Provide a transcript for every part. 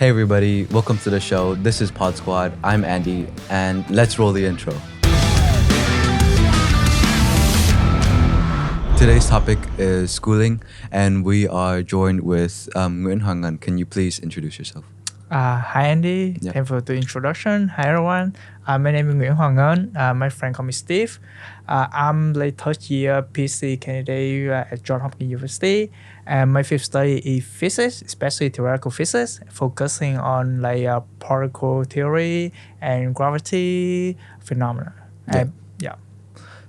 Hey everybody, welcome to the show. This is PodSquad. I'm Andy, and let's roll the intro. Today's topic is schooling, and we are joined with Nguyễn Hoàng Ngân. Can you please introduce yourself? Hi Andy, Yeah. thanks for the introduction. Hi everyone, my name is Nguyễn Hoàng Ngân. My friend call me Steve. I'm like third year PC candidate at Johns Hopkins University, and my fifth study is physics, especially theoretical physics, focusing on particle theory and gravity phenomena. Yeah. And, yeah.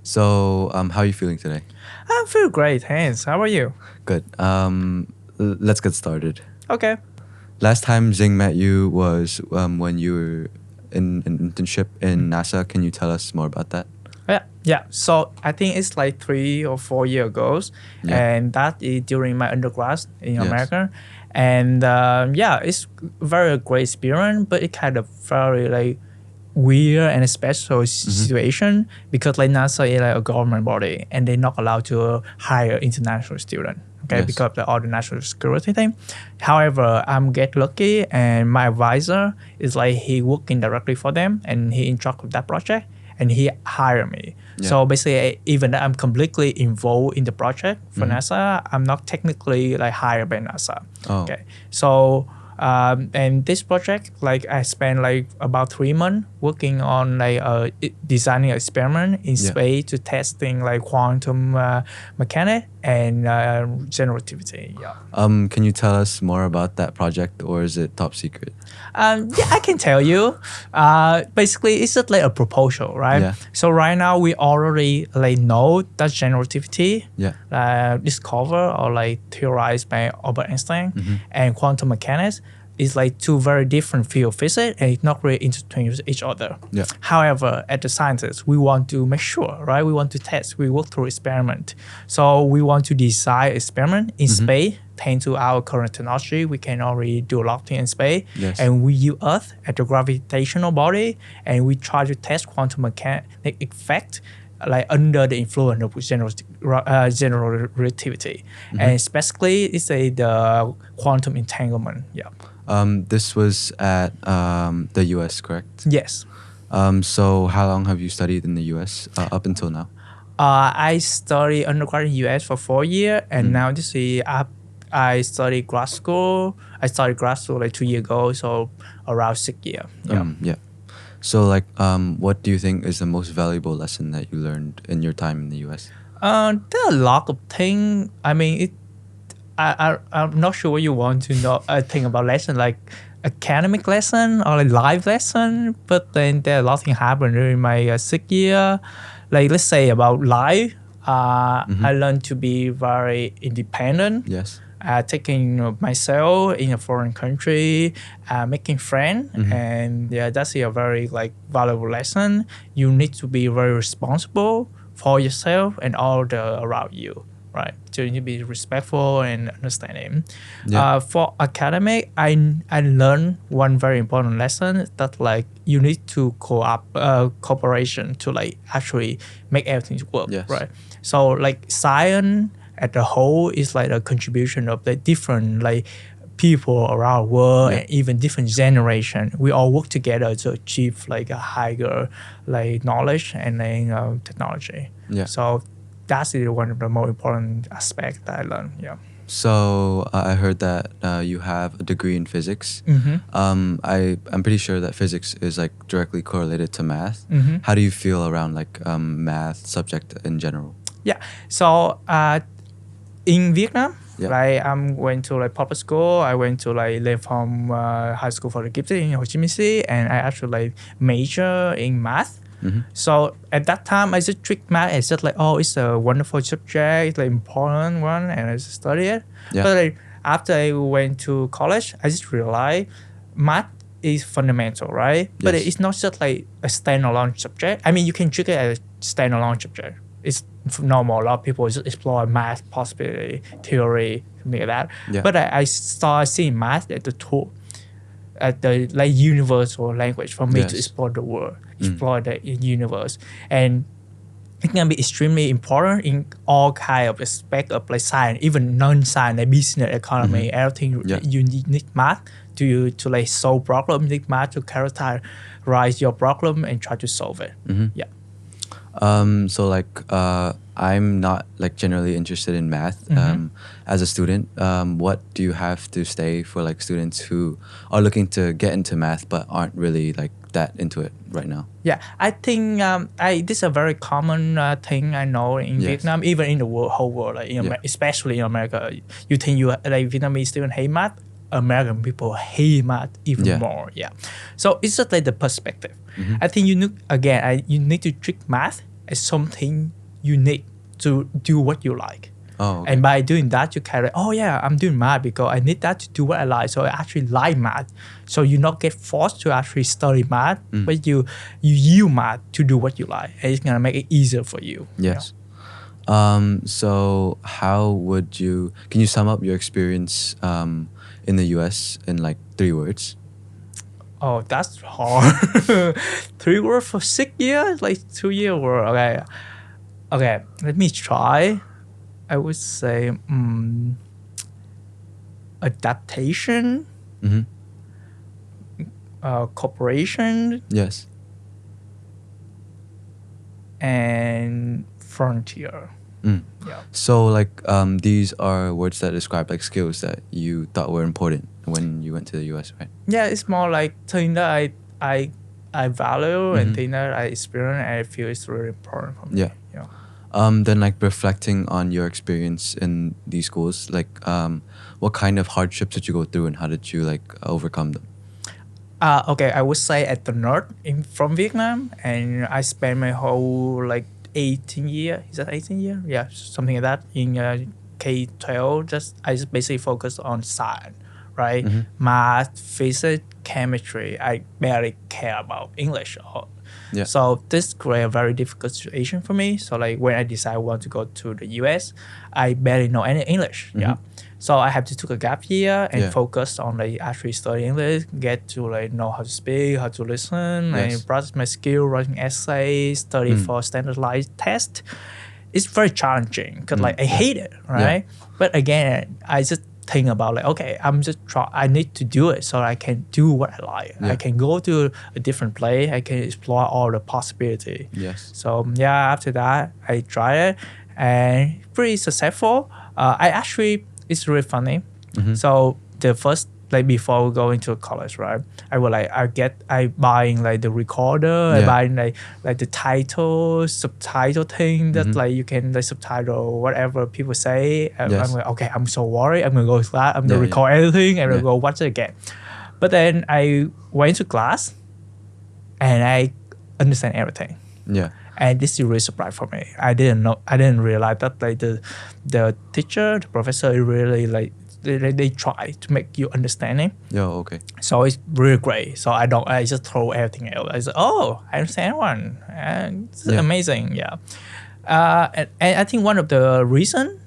So, how are you feeling today? I'm feeling great, thanks. How about you? Good. Let's get started. Okay. Last time Zing met you was when you were in an internship in NASA. Can you tell us more about that? Yeah. So I think it's like 3 or 4 years ago, and that is during my undergrad in America. And it's very great experience, but it kind of very weird and special situation because NASA is a government body and they're not allowed to hire international students. Okay, because of all the national security thing. However, I'm get lucky, and my advisor is he working directly for them, and he in charge of that project, and he hired me. Yeah. So basically, even though I'm completely involved in the project for NASA, I'm not technically hired by NASA. Oh. Okay, so and this project, I spent about 3 months working on designing an experiment in space to testing quantum mechanics and general relativity. Yeah. Can you tell us more about that project, or is it top secret? I can tell you. Basically, it's just a proposal, right? Yeah. So right now we already know that general relativity discovered or theorized by Albert Einstein and quantum mechanics is two very different field of physics, and it's not really intertwined with each other. Yeah. However, as the scientists, we want to make sure, right? We want to test. We work through experiment. So we want to design experiment in space. Thanks to our current technology, we can already do a lot of things in space. Yes. And we use Earth as a gravitational body, and we try to test quantum mechanic effect under the influence of general relativity. And specifically, it's the quantum entanglement. Yeah. This was at the US, correct? Yes. So how long have you studied in the US up until now? I studied undergrad in US for 4 years, and now this year I studied grad school. I started grad school 2 years ago, so around 6 years. Yeah. So what do you think is the most valuable lesson that you learned in your time in the US? There are a lot of things. I mean, I'm not sure what you want to know. Think about lesson academic lesson or life lesson, but then there are a lot of things happen during my 6 year. Let's say about life, I learned to be very independent. Yes. Taking myself in a foreign country, making friends, and that's a very valuable lesson. You need to be very responsible for yourself and all the around you. Right, so you need to be respectful and understanding. Yeah. For academic, I learned one very important lesson that you need to cooperation to actually make everything work. Yes. Right. So science as a whole is a contribution of the different people around the world and even different generation. We all work together to achieve a higher knowledge and technology. Yeah. So that's one of the more important aspects that I learned. Yeah. So I heard that you have a degree in physics. I'm pretty sure that physics is directly correlated to math. How do you feel around math subject in general? Yeah. So in Vietnam, I went to public school. I went to Lê Phong High School for the Gifted in Ho Chi Minh City, and I actually major in math. So at that time, I just treat math as just it's a wonderful subject, important one, and I just study it. Yeah. But after I went to college, I just realized math is fundamental, right? Yes. But it's not just a standalone subject. I mean, you can treat it as a standalone subject. It's normal. A lot of people just explore math, possibility, theory, something like that. Yeah. But I started seeing math as the tool, at the universal language for me to explore the world, explore the universe, and it can be extremely important in all kind of aspect of science, even non-science, business, economy, everything. You need math to like solve problem. You need math to characterize your problem and try to solve it. Yeah. So like I'm not like generally interested in math as a student. What do you have to say for like students who are looking to get into math but aren't really like that into it right now? Yeah, I think this is a very common thing I know in Vietnam, even in the whole world, like especially in America. You think like Vietnamese students hate math, American people hate math even more. Yeah, so it's just like the perspective. I think you need to treat math as something you need to do what you like. Oh, okay. And by doing that, you carry, I'm doing math because I need that to do what I like. So I actually like math. So you not get forced to actually study math, but you use math to do what you like. And it's going to make it easier for you. Yes. So can you sum up your experience in the US in like 3 words? Oh, that's hard. 3 words for 6 years? Like 2 year word. Okay, let me try. I would say adaptation, cooperation, yes, and frontier. Yeah. So like these are words that describe like skills that you thought were important when you went to the US, right? Yeah, it's more like thing that I value and thing that I experience and I feel is really important for me. Yeah. Then like reflecting on your experience in these schools, like what kind of hardships did you go through and how did you like overcome them? Okay, I would say at the north from Vietnam, and I spent my whole like 18 year. Is that 18 year? Yeah, something like that in K-12. I just basically focused on science, right? Math, physics, chemistry. I barely care about English. So this created a very difficult situation for me. So like when I decided I want to go to the US, I barely know any English. So I have to take a gap year and focus on like actually study English, get to like know how to speak, how to listen, and practice my skill, writing essays, study for standardized test. It's very challenging because like I hate it, right? But again, I just think about like, okay, I need to do it so I can do what I like. I can go to a different place. I can explore all the possibility. Yes. So after that, I tried it and pretty successful. It's really funny. So the first, like before going to college, right? I buying like the recorder, I buying like the title, subtitle thing that like you can like subtitle whatever people say. I'm like, okay, I'm so worried. I'm gonna go to class. I'm gonna record everything. I'm gonna go watch it again. But then I went to class, and I understand everything. Yeah. And this is really surprise for me. I didn't realize that like the teacher, the professor is really like they try to make you understand it. Okay. So it's really great. So I just throw everything else. I said, I understand one. And it's amazing. And I think one of the reason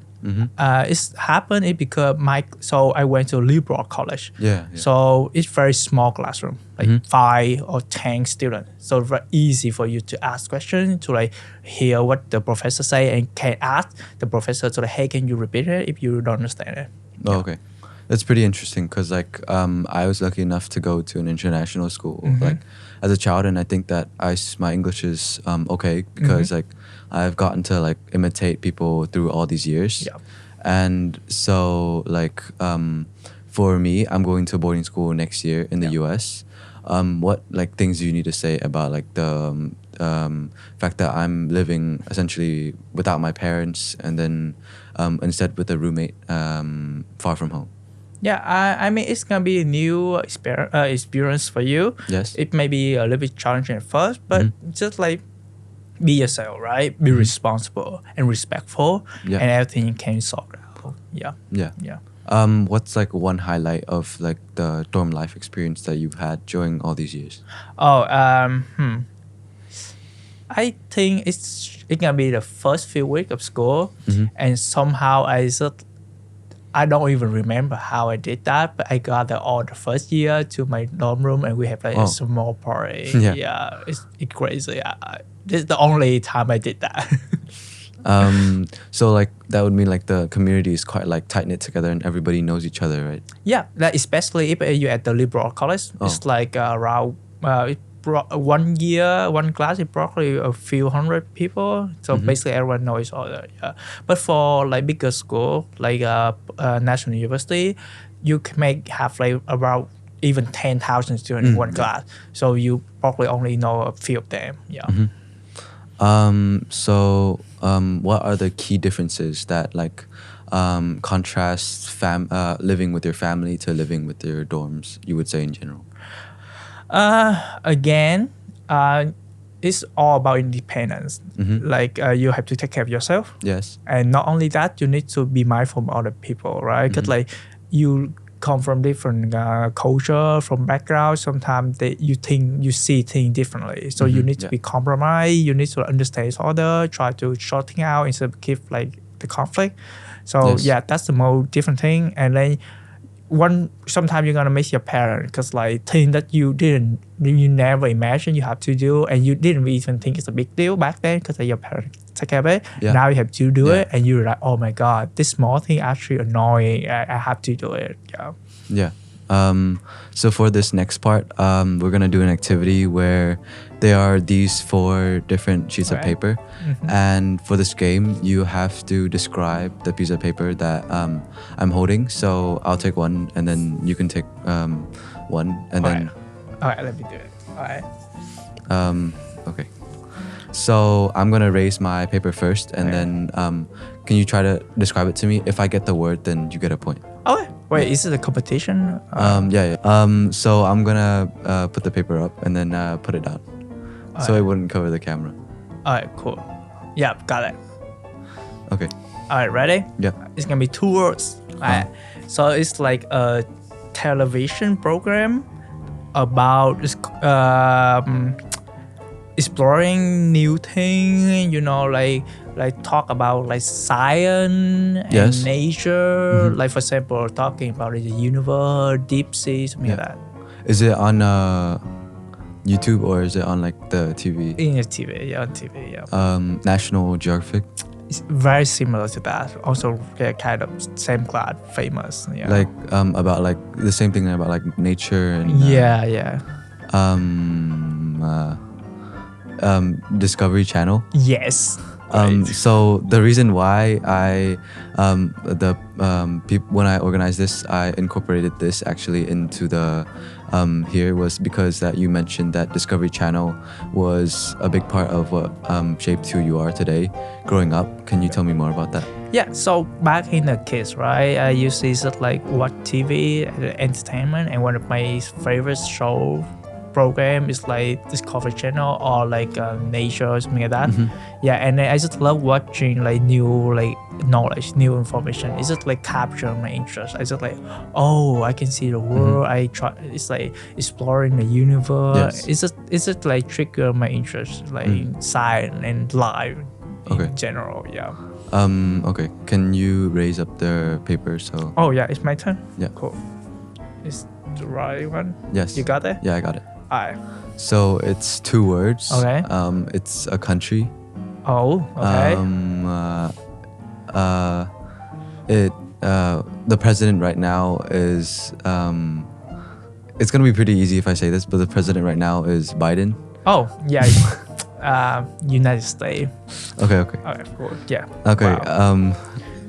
it's happened is because I went to liberal college. So it's very small classroom, like 5 or 10 students. So it's very easy for you to ask questions, to like hear what the professor say, and can ask the professor to like, hey, can you repeat it if you don't understand it? Okay. That's pretty interesting because like I was lucky enough to go to an international school like as a child, and I think that my English is okay because like I've gotten to like imitate people through all these years. And so like for me, I'm going to boarding school next year in the US. What like things do you need to say about like the fact that I'm living essentially without my parents and then instead with a roommate far from home? I mean, it's gonna be a new experience for you. Yes. It may be a little bit challenging at first, but just like be yourself, right? Be responsible and respectful, and everything you can solve out. What's like one highlight of like the dorm life experience that you've had during all these years? I think it's gonna be the first few weeks of school, and somehow I don't even remember how I did that, but I got all the first year to my dorm room, and we have like a small party. It's crazy. This is the only time I did that. So like that would mean like the community is quite like tight knit together and everybody knows each other, right? Yeah, like especially if you're at the liberal college, it's like around 1 year, one class is probably a few hundred people. So basically everyone knows each other. Yeah. But for like bigger school, like national university, you may have like about even 10,000 students in one class. So you probably only know a few of them. Yeah. So what are the key differences that like contrast living with your family to living with your dorms, you would say in general? Again, it's all about independence. Like you have to take care of yourself. Yes. And not only that, you need to be mindful of other people, right? Because like you come from different culture, from background. Sometimes you see things differently. So you need to be compromised. You need to understand each other, try to sort things out instead of keep like the conflict. So that's the most different thing. And then sometimes you're gonna miss your parents because like things that you never imagined you have to do, and you didn't even think it's a big deal back then because your parents take care of it. Now you have to do it, and you're like, oh my god, this small thing actually annoying. I have to do it. Yeah. So for this next part, we're gonna do an activity where there are these 4 different sheets of paper, and for this game, you have to describe the piece of paper that I'm holding. So I'll take one, and then you can take one, and then. All right, let me do it. All right. Okay. So I'm gonna raise my paper first, and then can you try to describe it to me? If I get the word, then you get a point. Okay. Wait, is it a competition? So I'm gonna put the paper up and then put it down, so it wouldn't cover the camera. All right, cool. Yeah, got it. Okay. All right, ready? Yeah. It's gonna be 2 words. All right. So it's like a television program about exploring new things. Like talk about like science and nature. Like for example, talking about the universe, deep sea, something like that. Is it on YouTube or is it on like the TV? In the TV, on TV, yeah. National Geographic. It's very similar to that. Also, kind of same class, famous. Yeah. Like about like the same thing about like nature and. Discovery Channel. Yes. So the reason why when I organized this, I incorporated this actually into the here was because that you mentioned that Discovery Channel was a big part of what shaped who you are today growing up. Can you tell me more about that? Yeah, so back in the kids, right, I used to just like watch TV, entertainment, and one of my favorite show program is like Discovery Channel or like nature or something like that. Yeah, and I just love watching like new like knowledge, new information. It's just like capture my interest. I just like, oh, I can see the world. I try. It's like exploring the universe. It's just like trigger my interest like in science and life in general. Yeah. Okay. Can you raise up the paper so? Oh yeah, it's my turn. Yeah. Cool. Is the right one? Yes. You got it? Yeah, I got it. Alright. So it's 2 words. Okay. It's a country. Oh, okay. The president right now is it's gonna be pretty easy if I say this, but the president right now is Biden. Oh, yeah. United States. Okay. Okay, cool. Yeah. Okay. Wow.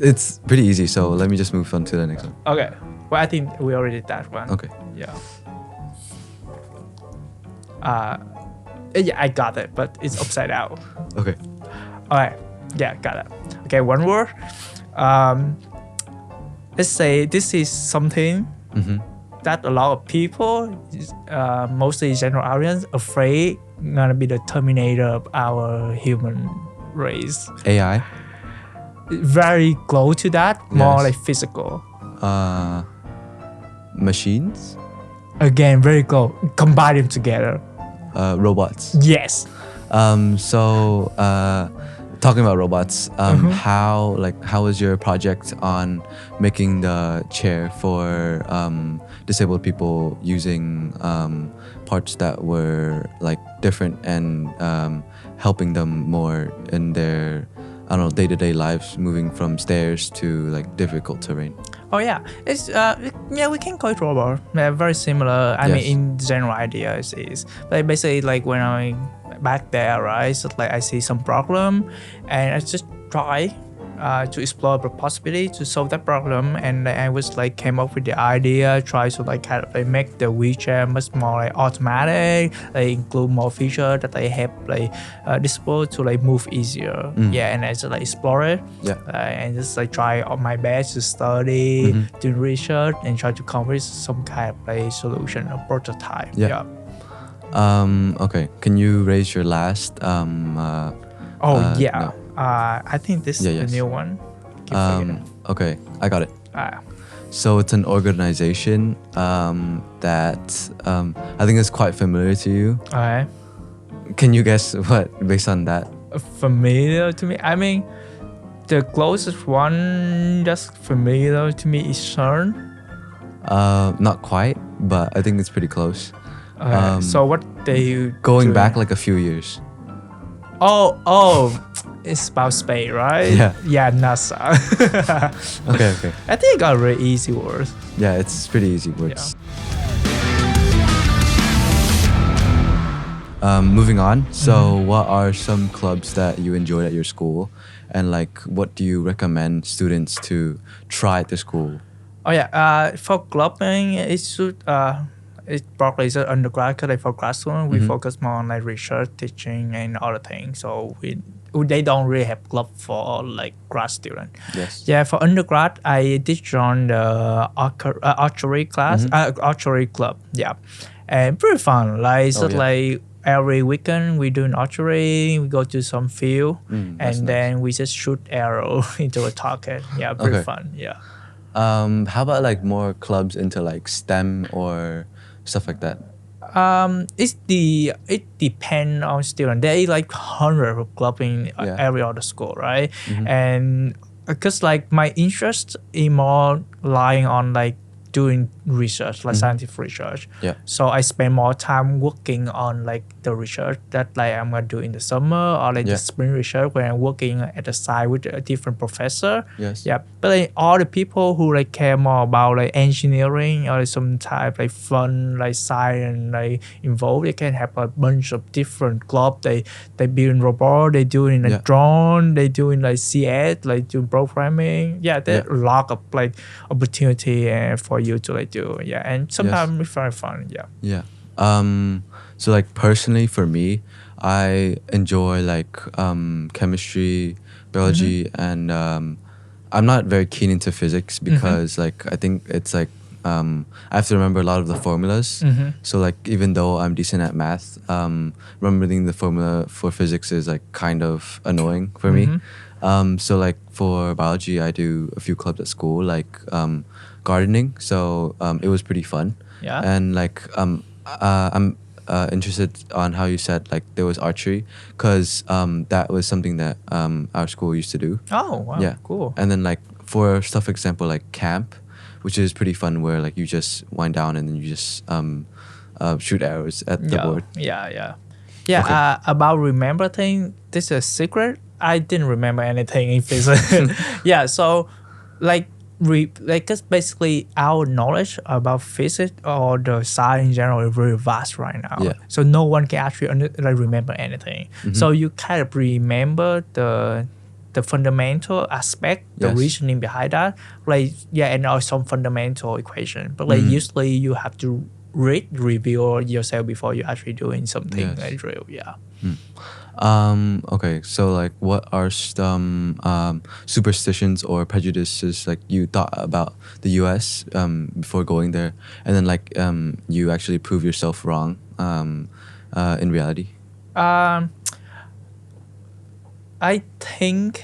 It's pretty easy, so let me just move on to the next one. Okay. Well, I think we already did that one. Okay. Yeah. Yeah, I got it, but it's upside down. Okay. Alright. Yeah, got it. Okay, one word. Let's say this is something that a lot of people, mostly general audience, afraid gonna be the terminator of our human race. AI. Very close to that, more like physical. Machines. Again, very close. Combine them together. Robots. Yes. So talking about robots, how was your project on making the chair for disabled people using parts that were like different and helping them more in their I don't know, day-to-day lives, moving from stairs to like difficult terrain? Oh yeah, it's we can call it robot. Very similar. I mean, in general idea is like basically like when I back there, right? So like I see some problem, and I just try to explore the possibility to solve that problem, and I was like came up with the idea, try to like kind of like make the WeChat much more like automatic, like include more features that I help like disable to like move easier. And I just like explore it, and just like try my best to study, do research, and try to come up with some kind of like solution or prototype. Okay, can you raise your last no. I think this is the new one. Okay, I got it. So it's an organization that I think is quite familiar to you. Okay. Can you guess what based on that? Familiar to me? I mean, the closest one that's familiar to me is CERN. Not quite, but I think it's pretty close. So what they going back like a few years. Oh, it's about space, right? Yeah, NASA. Okay. I think I got really easy words. Yeah, it's pretty easy words. Moving on. So, what are some clubs that you enjoyed at your school, and like, what do you recommend students to try at the school? For clubbing, it probably is an undergrad because for grad student we focus more on like research, teaching, and other things. So they don't really have club for like grad student. For undergrad I did join the archery class, archery club. And pretty fun. Like like every weekend we do archery. We go to some field and then we just shoot arrow into a target. Pretty fun. How about like more clubs into like STEM or stuff like that? It depends on student. There is like hundreds of clubs in every other school, right? And because like my interest is more lying on like doing research, like scientific research. So I spend more time working on like the research that like I'm gonna do in the summer, or like the spring research when I'm working at the site with a different professor. But like all the people who like care more about like engineering or like some type like fun like science like involved, they can have a bunch of different clubs. They build robot, they doing a drone, they doing like CS, like doing programming. There's a lot of like opportunity for you to like do. And sometimes it's very fun. So like personally for me, I enjoy like chemistry, biology, and I'm not very keen into physics because like I think it's like I have to remember a lot of the formulas. So like even though I'm decent at math, remembering the formula for physics is like kind of annoying for me. So like for biology, I do a few clubs at school, like gardening. So it was pretty fun. And like I'm interested on how you said like there was archery, because that was something that our school used to do. Oh wow, cool. And then like for stuff, for example, like camp, which is pretty fun, where like you just wind down and then you just shoot arrows at the board. About remember thing, this is a secret. I didn't remember anything in physics. So like because basically our knowledge about physics or the science in general is very vast right now. So no one can actually remember anything. So you kind of remember the fundamental aspect, the reasoning behind that, and also some fundamental equation. But like usually you have to review yourself before you actually doing something like real. Okay, so like what are some superstitions or prejudices like you thought about the US before going there, and then like you actually prove yourself wrong in reality? I think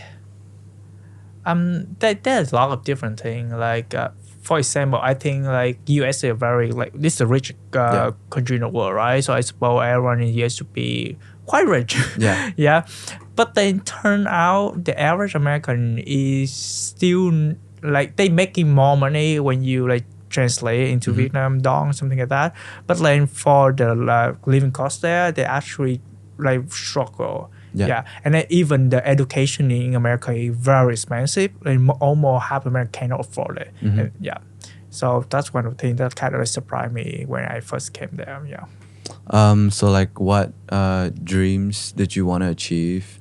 there's a lot of different things. Like for example, I think like US is very like this is a rich country in the world, right? So I suppose everyone in the US should be quite rich. But then turn out the average American is still like they making more money when you like translate into Vietnam dong, something like that. But then for the living cost there, they actually like struggle. Yeah. And then even the education in America is very expensive. Like almost half America cannot afford it. And, so that's one of the things that kind of surprised me when I first came there. So like what dreams did you want to achieve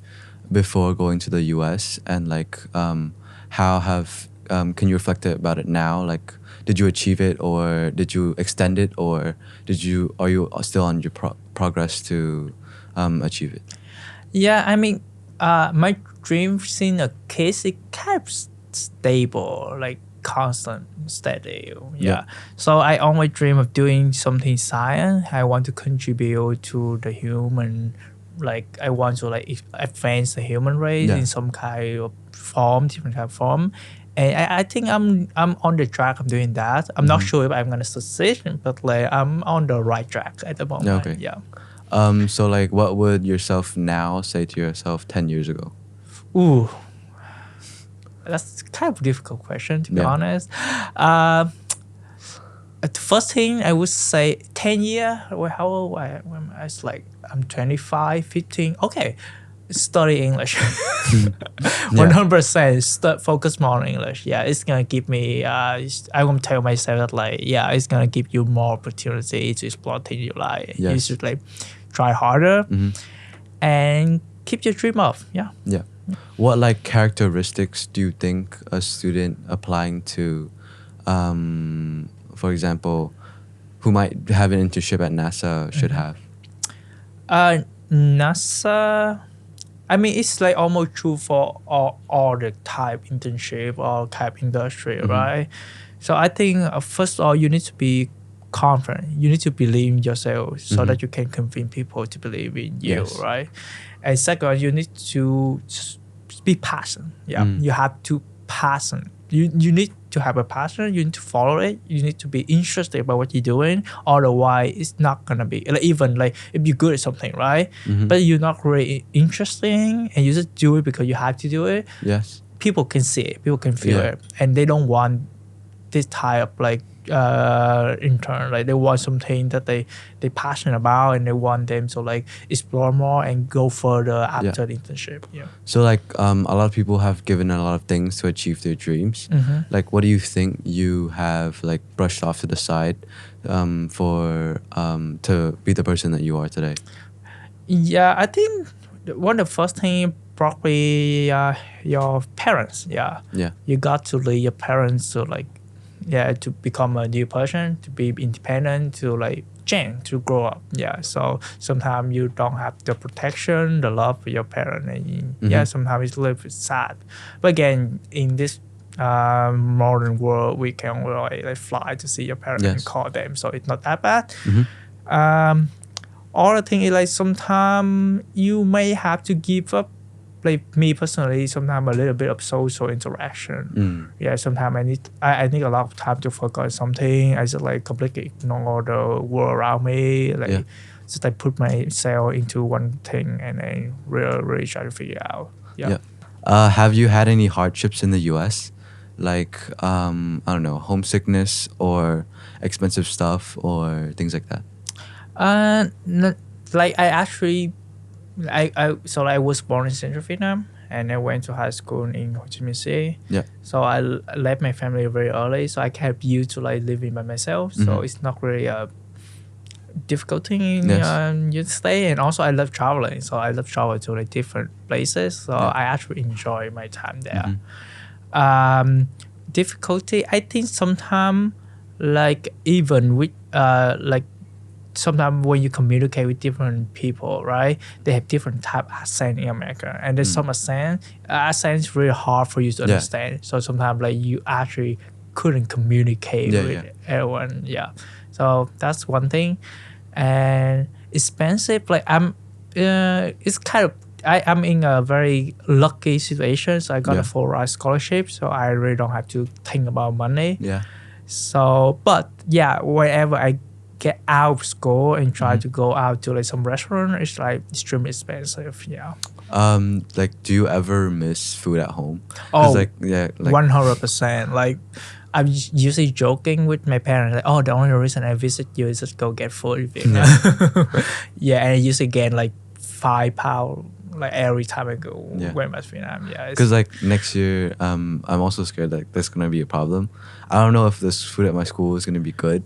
before going to the US, and like how have can you reflect about it now? Like, did you achieve it, or did you extend it, or are you still on your progress to achieve it? Yeah, I mean, my dreams in a case, it kind of stable, like constant, steady. Yeah. So I always dream of doing something science. I want to contribute to the human, like I want to like advance the human race in some kind of form, different kind of form. And I think I'm on the track of doing that. I'm not sure if I'm gonna succeed, but like I'm on the right track at the moment. Okay. Yeah. So like what would yourself now say to yourself 10 years ago? Ooh. That's kind of a difficult question, to be honest. The first thing I would say, 10 years, well, how old I am? I was like, I'm 25, 15. Okay, study English. 100% focus more on English. Yeah, it's going to give me, I want to tell myself that like, yeah, it's going to give you more opportunity to explore things you like. Yes. You should like try harder and keep your dream up. Yeah. Yeah. What like characteristics do you think a student applying to, for example, who might have an internship at NASA should have? NASA, I mean, it's like almost true for all the type internship or type industry, right? So I think first of all, you need to be confident. You need to believe in yourself so that you can convince people to believe in you, right? And second, you need to be passionate. Yeah, you have to passion. You need to have a passion. You need to follow it. You need to be interested about what you're doing. Otherwise, it's not gonna be like, even like if you're good at something, right? But you're not really interested and you just do it because you have to do it. Yes. People can see it. People can feel it, and they don't want this type of like intern. Like they want something that they passionate about, and they want them to like explore more and go further after the internship. Yeah. So like a lot of people have given a lot of things to achieve their dreams. Like what do you think you have like brushed off to the side for to be the person that you are today? Yeah, I think one of the first thing probably your parents. Yeah. You got to lead your parents to like to become a new person, to be independent, to like change, to grow up. Yeah. So sometimes you don't have the protection, the love of your parents. And sometimes it's a little bit sad. But again, in this modern world, we can really like fly to see your parents and call them. So it's not that bad. Other thing is like sometimes you may have to give up. Like me personally, sometimes a little bit of social interaction. Yeah, sometimes I need a lot of time to focus on something. I just like completely ignore the world around me. Like just like put myself into one thing and then really try to figure it out. Have you had any hardships in the US? Like I don't know, homesickness or expensive stuff or things like that? Like I actually. I was born in Central Vietnam, and I went to high school in Ho Chi Minh City. So I left my family very early, so I kept used to like living by myself. So it's not really a difficult thing in you stay. And also I love traveling, so I love travel to like different places. So I actually enjoy my time there. Difficulty, I think sometimes like even with like. Sometimes when you communicate with different people, right, they have different type of accent in America, and there's some accent is really hard for you to understand. So sometimes like you actually couldn't communicate with everyone. So that's one thing. And expensive, like it's kind of I'm in a very lucky situation. So I got a full ride scholarship, so I really don't have to think about money. So, but whenever I get out of school and try to go out to like some restaurant, it's like extremely expensive. Like do you ever miss food at home? Like 100%. Like I'm usually joking with my parents like, oh, the only reason I visit you is just go get food in Vietnam. And I usually get like £5 like every time I go went back to Vietnam. Yeah, because like next year, I'm also scared that there's gonna be a problem. I don't know if this food at my school is gonna be good,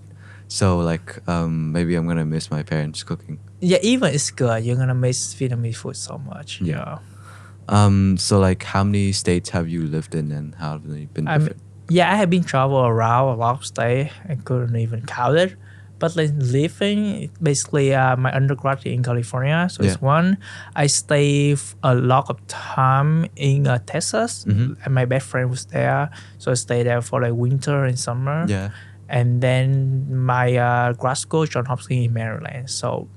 so like maybe I'm gonna miss my parents cooking. Yeah, even it's good, you're gonna miss Vietnamese food so much. Yeah. So like, how many states have you lived in, and how have they been different? I have been travel around a lot of states. I couldn't even count it. But like living, basically, my undergrad in California, so it's one. I stay a lot of time in Texas, and my best friend was there, so I stayed there for like winter and summer. Yeah. And then my grad school, Johns Hopkins in Maryland. So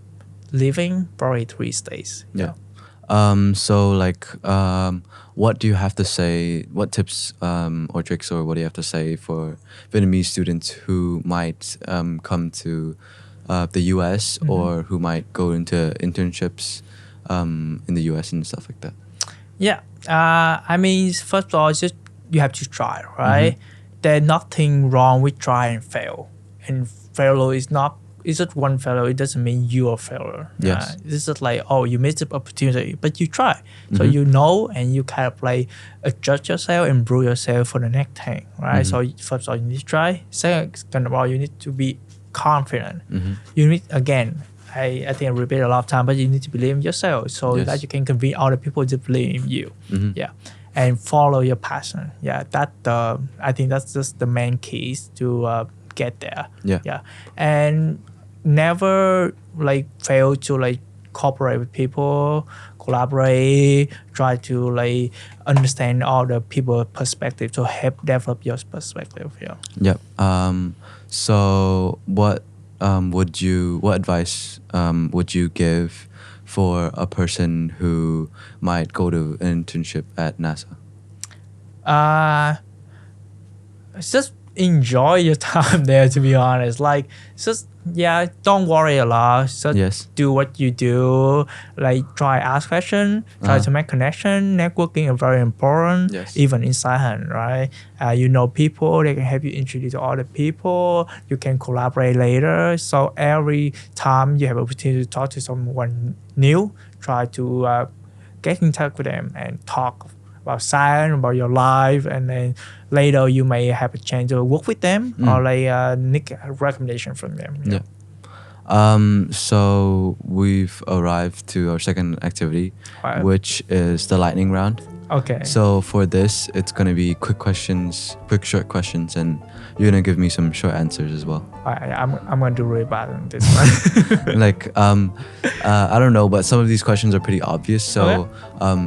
living probably 3 states. Yeah. So like, what do you have to say? What tips or tricks, or what do you have to say for Vietnamese students who might come to the US or who might go into internships in the US and stuff like that? Yeah. I mean, first of all, just you have to try, right? There's nothing wrong with try and fail. And failure is not. It's just one failure. It doesn't mean you're a failure. Yes. It's just like, oh, you missed the opportunity, but you try. So you know, and you kind of like adjust yourself, improve yourself for the next thing, right? So first of all, you need to try. Second of all, you need to be confident. You need, again, I think I repeat a lot of times, but you need to believe in yourself so that you can convince other people to believe in you. Yeah. And follow your passion. Yeah, I think that's just the main keys to get there. Yeah. And never like fail to like cooperate with people, collaborate, try to like understand all the people perspective to help develop your perspective. So what advice would you give for a person who might go to an internship at NASA? Just enjoy your time there, to be honest. Like, just don't worry a lot. Just do what you do. Like, try ask questions, try to make connection. Networking is very important, even inside, right? You know people, they can help you introduce to other people. You can collaborate later. So every time you have opportunity to talk to someone new, try to get in touch with them and talk about science, about your life, and then later you may have a chance to work with them or like make a recommendation from them. So we've arrived to our second activity, which is the lightning round. Okay. So for this, it's gonna be quick short questions, and you're gonna give me some short answers as well. I'm gonna do really bad on this one. Like I don't know, but some of these questions are pretty obvious. So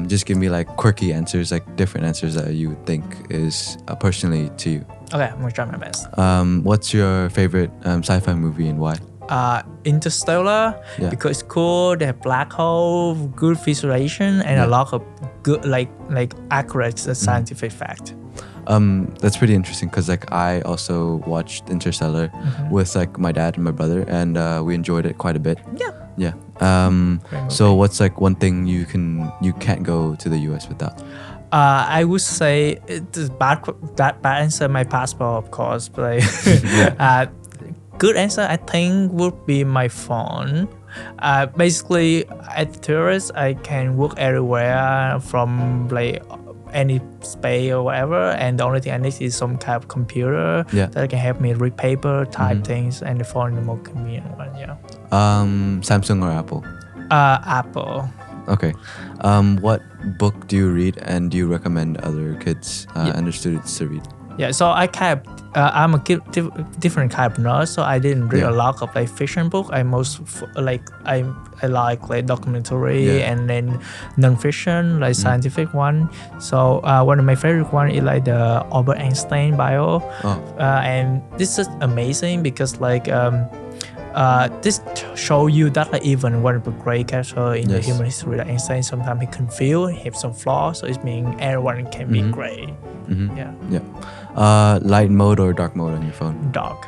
just give me like quirky answers, like different answers that you think is personally to you. Okay, I'm gonna try my best. What's your favorite sci-fi movie and why? Interstellar, because it's cool. They have black hole, good visualization, and a lot of good like accurate scientific fact. That's pretty interesting because like I also watched Interstellar with like my dad and my brother, and we enjoyed it quite a bit. So what's like one thing you can't go to the US without? I would say it's bad answer. My passport, of course, but like, good answer, I think, would be my phone. Basically, as a tourist, I can work everywhere from like any space or whatever, and the only thing I need is some kind of computer that can help me read paper, type things, and the phone is the more convenient one. Samsung or Apple? Apple. Okay. What book do you read, and do you recommend other kids and students to read? So I kind of I'm a different kind of nerd, so I didn't read a lot of like fiction book. I like documentary and then non-fiction, like scientific one. So one of my favorite one is like the Albert Einstein bio, and this is amazing because like this show you that like even one of the great characters in the human history, like Einstein, sometimes he confused, he have some flaws, so it means everyone can be great. Light mode or dark mode on your phone? Dark.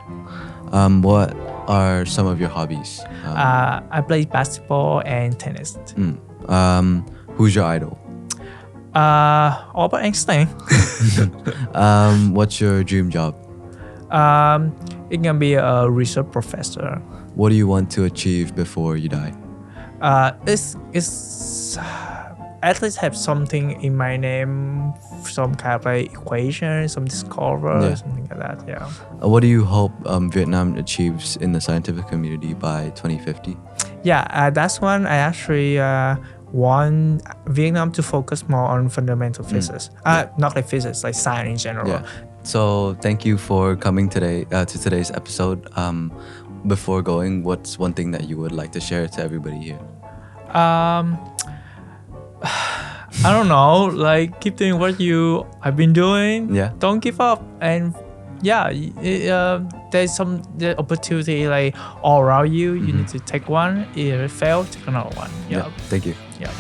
What are some of your hobbies? I play basketball and tennis. Who's your idol? Albert Einstein. What's your dream job? It can be a research professor. What do you want to achieve before you die? It's at least have something in my name, some kind of like equation, some discover, something like that. Yeah. What do you hope Vietnam achieves in the scientific community by 2050? Yeah, that's one I actually want Vietnam to focus more on fundamental physics. Not like physics, like science in general. Yeah. So thank you for coming today to today's episode. Before going, what's one thing that you would like to share to everybody here? I don't know, like keep doing what you have been doing. Yeah. Don't give up. And there's the opportunity like all around you. You need to take one. If it fails, take another one. Yeah. Thank you. Yeah.